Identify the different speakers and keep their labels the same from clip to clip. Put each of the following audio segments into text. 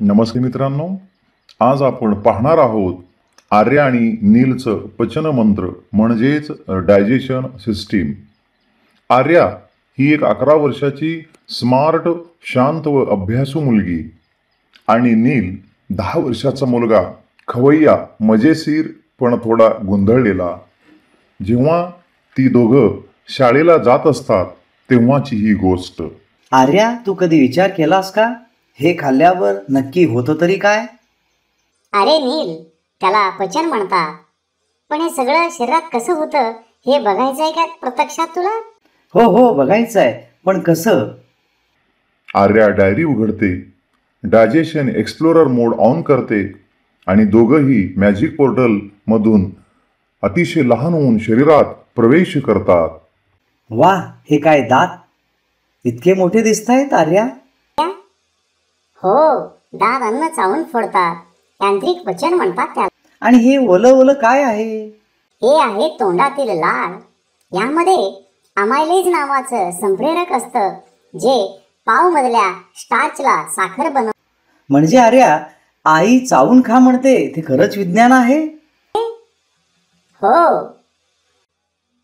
Speaker 1: नमस्ते मित्रांनो, आज आपण पाहणार आहोत आर्या आणि नीलचं पचन मंत्र म्हणजेच डायजेशन सिस्टीम। आर्या ही एक 11 वर्षाची स्मार्ट, शांत व अभ्यासू मुलगी आणि नील 10 वर्षाचा मुलगा, खवय्या, मजेशीर पण थोडा गोंधळलेला। जेव्हा ती दोघं शाळेला जात असतात तेव्हाची ही गोष्ट।
Speaker 2: आर्या, तू कधी विचार केलास का, हे खाल्ल्यावर नक्की होतं तरी काय?
Speaker 3: अरे नील, त्याला पचन म्हणतात, पण हे सगळं शरीरात कसं होतं हे बघायचंय का प्रत्यक्षात तुला?
Speaker 2: हो बघायचंय, पण कसं?
Speaker 1: आर्या डायरी उघडते, डायजेशन एक्सप्लोरर मोड ऑन करते आणि दोघंही मॅजिक पोर्टल मधून अतिशय लहान होऊन शरीरात प्रवेश करतात।
Speaker 2: वाह, हे काय दात इतके मोठे दिसतायत आर्या?
Speaker 3: हो, दात अन्न चावून फोडतात, यांत्रिक पचन म्हणतात त्याला।
Speaker 2: आणि हे ओलं ओलं काय आहे?
Speaker 3: हे आहे तोंडातील लाळ। यामध्ये अमायलेज नावाचं संप्रेरक असतं, जे पाव मधल्या स्टार्चला साखर बनव।
Speaker 2: म्हणजे आर्या, आई चावून खा म्हणते, ते खरंच विज्ञान आहे?
Speaker 3: हो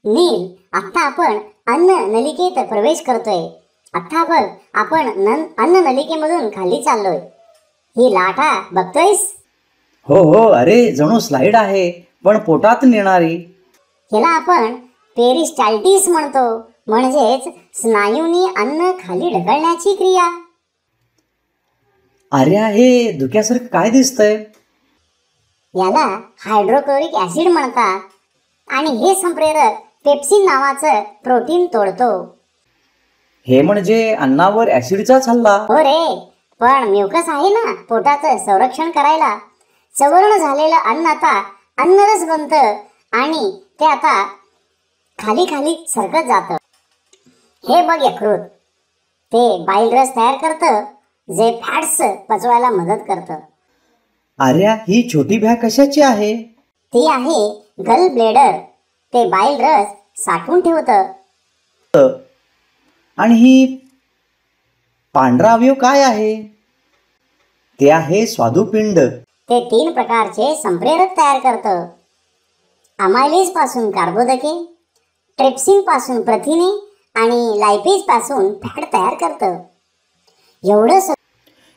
Speaker 3: नील, आता आपण अन्न नलिकेत प्रवेश करतोय। आता बघ, आपण अन्न नलिकेमधून खाली चाललोय। ही लाटा बघतोयस?
Speaker 2: हो, अरे जणू स्लाइड आहे, पण पोटात नेणारी।
Speaker 3: हिला आपण पेरिस्टाल्टिस म्हणतो, म्हणजेच स्नायूंनी अन्न खाली ढकलण्याची क्रिया।
Speaker 2: आर्या, हे धुक्यासारखं काय दिसतंय?
Speaker 3: याला हायड्रोक्लोरिक ऍसिड म्हणतात आणि हे संप्रेरक पेप्सिन नावाचं प्रोटीन तोडतो।
Speaker 2: हे म्हणजे अन्नावर ऍसिडचाच हल्ला?
Speaker 3: हो रे, पण म्युकस आहे ना पोटाचं संरक्षण करायला। चवर्ण झालेलं अन्न आता अन्नरस बनतं आणि ते आता खाली खाली सरकत जातं। हे बघ यकृत, ते बाईल रस तयार करतं, जे फॅट्स पचवायला मदत करतं।
Speaker 2: आर्या, ही छोटी बॅग कशाची आहे?
Speaker 3: ती आहे गल ब्लेडर, ते बाईल रस साठवून ठेवतं।
Speaker 2: आणि ही पांढरा अवयव काय आहे? ते आहे स्वादुपिंड।
Speaker 3: ते 3 प्रकारचे संप्रेरक तयार करतं। अमायलेज पासून कार्बोदके, ट्रिप्सिन पासून प्रथिने आणि लायपेज पासून फॅट तयार करतं।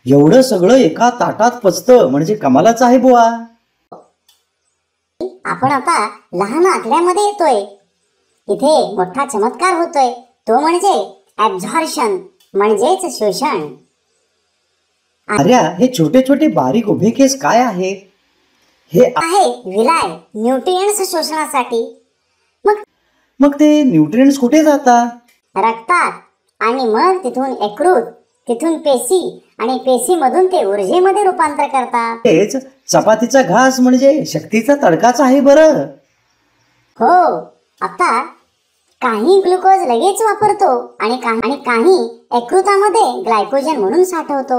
Speaker 2: एवढं सगळं एका ताटात पचतं म्हणजे कमालच आहे बुवा।
Speaker 3: आपण आता लहान आतड्यामध्ये येतोय। इथे मोठा चमत्कार होतोय, तो म्हणजे ऍब्झॉर्प्शन म्हणजेच शोषण।
Speaker 2: आर्या, हे छोटे छोटे बारीक उभे केस काय आहे? हे
Speaker 3: आहे विलाय, न्यूट्रिएंट्स शोषणासाठी।
Speaker 2: मग ते न्यूट्रिएंट्स कुठे जातात?
Speaker 3: रक्तात, आणि मग तिथून यकृत, तिथून पेशी, आणि पेशीमधून ते ऊर्जेमध्ये रूपांतर करतात।
Speaker 2: तेच चपातीचा घास म्हणजे शक्तीचा तडकाच आहे बरं।
Speaker 3: हो, आता काही ग्लुकोज लगेच वापरतो आणि काही यकृतामध्ये ग्लायकोजन म्हणून साठवतो।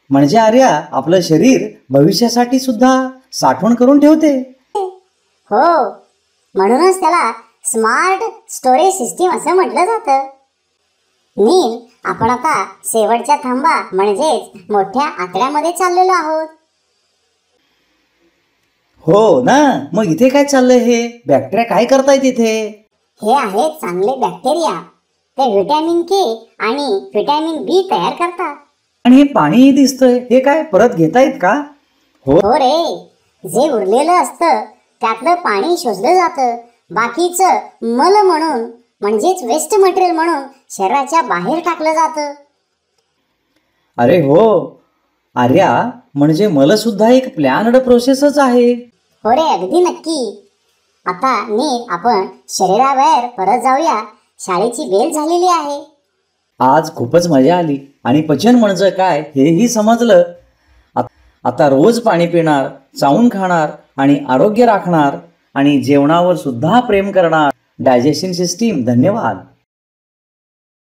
Speaker 2: म्हणजे आर्या, आपलं शरीर भविष्यासाठी सुद्धा साठवण करून ठेवते।
Speaker 3: हो, म्हणूनच त्याला स्मार्ट स्टोरेज सिस्टीम असं म्हटलं जातं। नील, आपण आता शेवटच्या थांबा म्हणजेच मोठ्या आतड्यामध्ये चाललेलो आहोत।
Speaker 2: हो ना, मग इथे काय चाललंय? हे बॅक्टेरिया काय करतायत इथे?
Speaker 3: हे आहेत चांगले बॅक्टेरिया, ते व्हिटॅमिन के आणि व्हिटॅमिन बी तयार करतात।
Speaker 2: आणि हे पाणीही दिसतंय, हे काय परत घेतायत का?
Speaker 3: हो रे, जे उरलेलं असतं त्यातलं पाणी शोषलं जातं, बाकीचं मल म्हणून म्हणजेच वेस्ट मटेरियल म्हणून शरीराच्या बाहेर टाकलं जातं।
Speaker 2: अरे हो आर्या, म्हणजे मला सुद्धा एक प्लॅनड प्रोसेसच आहे।
Speaker 3: हो रे, अगदी नक्की। आता नील, आपण शरीराबाहेर परत जाऊया, शाळेची बेल झालेली आहे।
Speaker 2: आज खूपच मजा आली आणि पचन म्हणजे काय हेही समजलं। आता रोज पाणी पिणार, चावून खाणार आणि आरोग्य राखणार आणि जेवणावर सुद्धा प्रेम करणार। डायजेशन सिस्टीम, धन्यवाद।